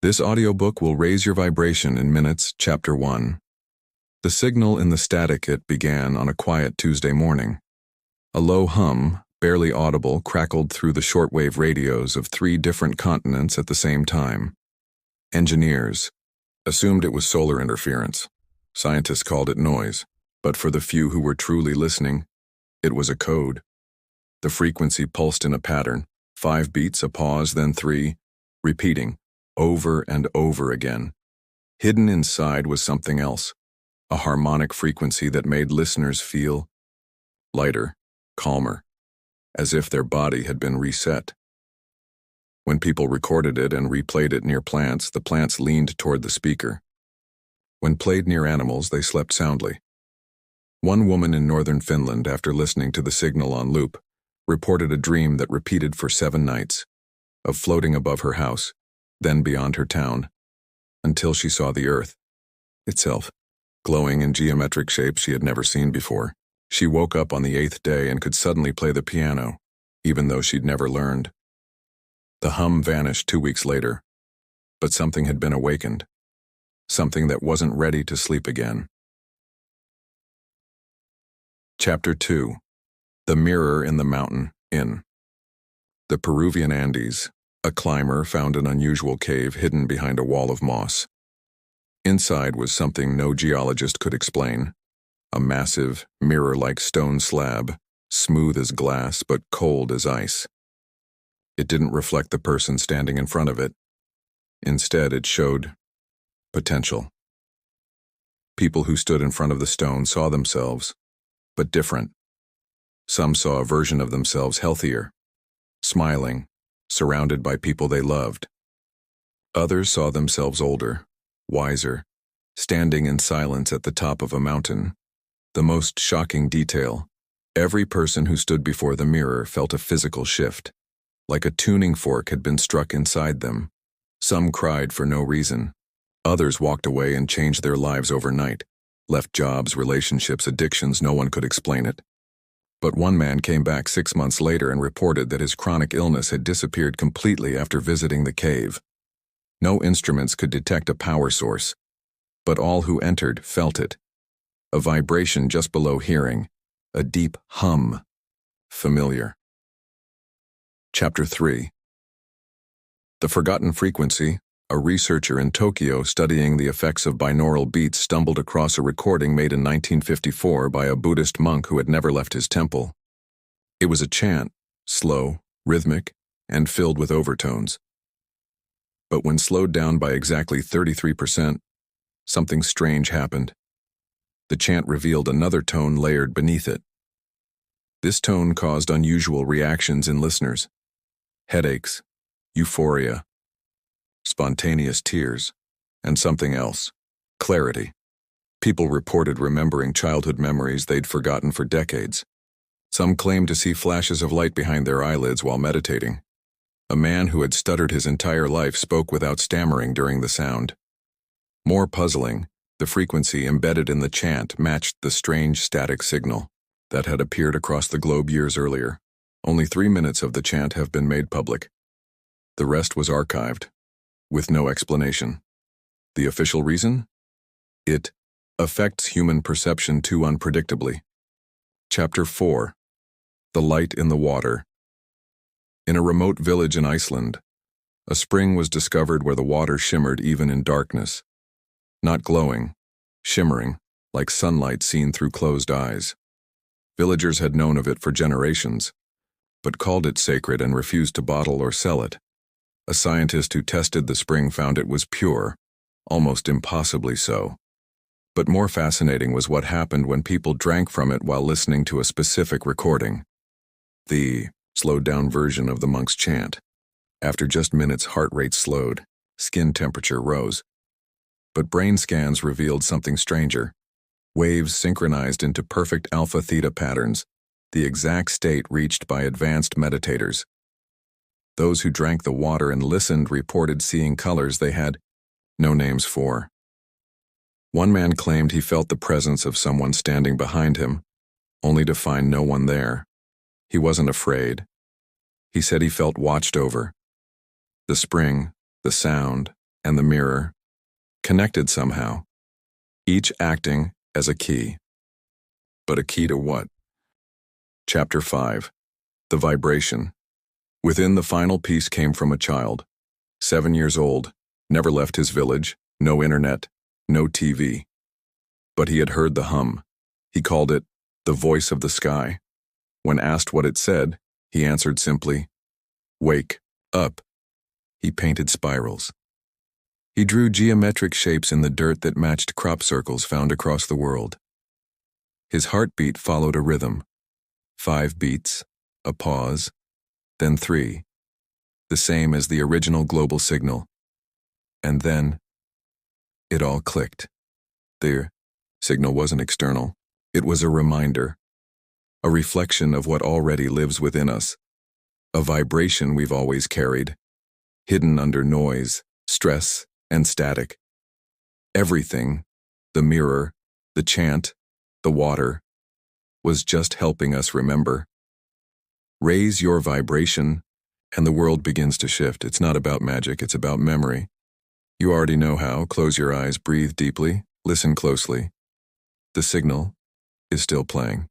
This audiobook will raise your vibration in minutes. Chapter 1. The signal in the static it began on a quiet Tuesday morning. A low hum, barely audible, crackled through the shortwave radios of 3 different continents at the same time. Engineers assumed it was solar interference. Scientists called it noise, but for the few who were truly listening, it was a code. The frequency pulsed in a pattern, 5 beats, a pause, then 3, repeating, over and over again. Hidden inside was something else, a harmonic frequency that made listeners feel lighter, calmer, as if their body had been reset. When people recorded it and replayed it near plants, the plants leaned toward the speaker. When played near animals, they slept soundly. One woman in northern Finland, after listening to the signal on loop, reported a dream that repeated for 7 nights, of floating above her house, then beyond her town, until she saw the earth itself, glowing in geometric shapes she had never seen before. She woke up on the 8th day and could suddenly play the piano, even though she'd never learned. The hum vanished 2 weeks later, but something had been awakened, something that wasn't ready to sleep again. Chapter 2. The Mirror in the Mountain Inn. The Peruvian Andes. A climber found an unusual cave hidden behind a wall of moss. Inside was something no geologist could explain. A massive, mirror-like stone slab, smooth as glass but cold as ice. It didn't reflect the person standing in front of it. Instead, it showed potential. People who stood in front of the stone saw themselves, but different. Some saw a version of themselves healthier, smiling, surrounded by people they loved. Others saw themselves older, wiser, standing in silence at the top of a mountain. The most shocking detail, every person who stood before the mirror felt a physical shift, like a tuning fork had been struck inside them. Some cried for no reason. Others walked away and changed their lives overnight, left jobs, relationships, addictions, no one could explain it. But one man came back 6 months later and reported that his chronic illness had disappeared completely after visiting the cave. No instruments could detect a power source, but all who entered felt it. A vibration just below hearing, a deep hum, familiar. Chapter 3. The Forgotten Frequency. A researcher in Tokyo studying the effects of binaural beats stumbled across a recording made in 1954 by a Buddhist monk who had never left his temple. It was a chant, slow, rhythmic, and filled with overtones. But when slowed down by exactly 33%, something strange happened. The chant revealed another tone layered beneath it. This tone caused unusual reactions in listeners: headaches, euphoria, spontaneous tears, and something else: clarity. People reported remembering childhood memories they'd forgotten for decades. Some claimed to see flashes of light behind their eyelids while meditating. A man who had stuttered his entire life spoke without stammering during the sound. More puzzling, the frequency embedded in the chant matched the strange static signal that had appeared across the globe years earlier. Only 3 minutes of the chant have been made public. The rest was archived, with no explanation. The official reason? It affects human perception too unpredictably. Chapter 4. The Light in the Water. In a remote village in Iceland, a spring was discovered where the water shimmered even in darkness. Not glowing, shimmering, like sunlight seen through closed eyes. Villagers had known of it for generations, but called it sacred and refused to bottle or sell it. A scientist who tested the spring found it was pure, almost impossibly so. But more fascinating was what happened when people drank from it while listening to a specific recording. The slowed-down version of the monk's chant. After just minutes, heart rate slowed, skin temperature rose. But brain scans revealed something stranger. Waves synchronized into perfect alpha-theta patterns, the exact state reached by advanced meditators. Those who drank the water and listened reported seeing colors they had no names for. One man claimed he felt the presence of someone standing behind him, only to find no one there. He wasn't afraid. He said he felt watched over. The spring, the sound, and the mirror, connected somehow, each acting as a key. But a key to what? Chapter 5. The Vibration. Within, the final piece came from a child, 7 years old, never left his village, no internet, no TV. But he had heard the hum. He called it the voice of the sky. When asked what it said, he answered simply, "Wake up." He painted spirals. He drew geometric shapes in the dirt that matched crop circles found across the world. His heartbeat followed a rhythm. 5 beats, a pause, then 3, the same as the original global signal. And then, it all clicked. The signal wasn't external. It was a reminder, a reflection of what already lives within us, a vibration we've always carried, hidden under noise, stress, and static. Everything, the mirror, the chant, the water, was just helping us remember. Raise your vibration, and the world begins to shift. It's not about magic, it's about memory. You already know how. Close your eyes, breathe deeply, listen closely. The signal is still playing.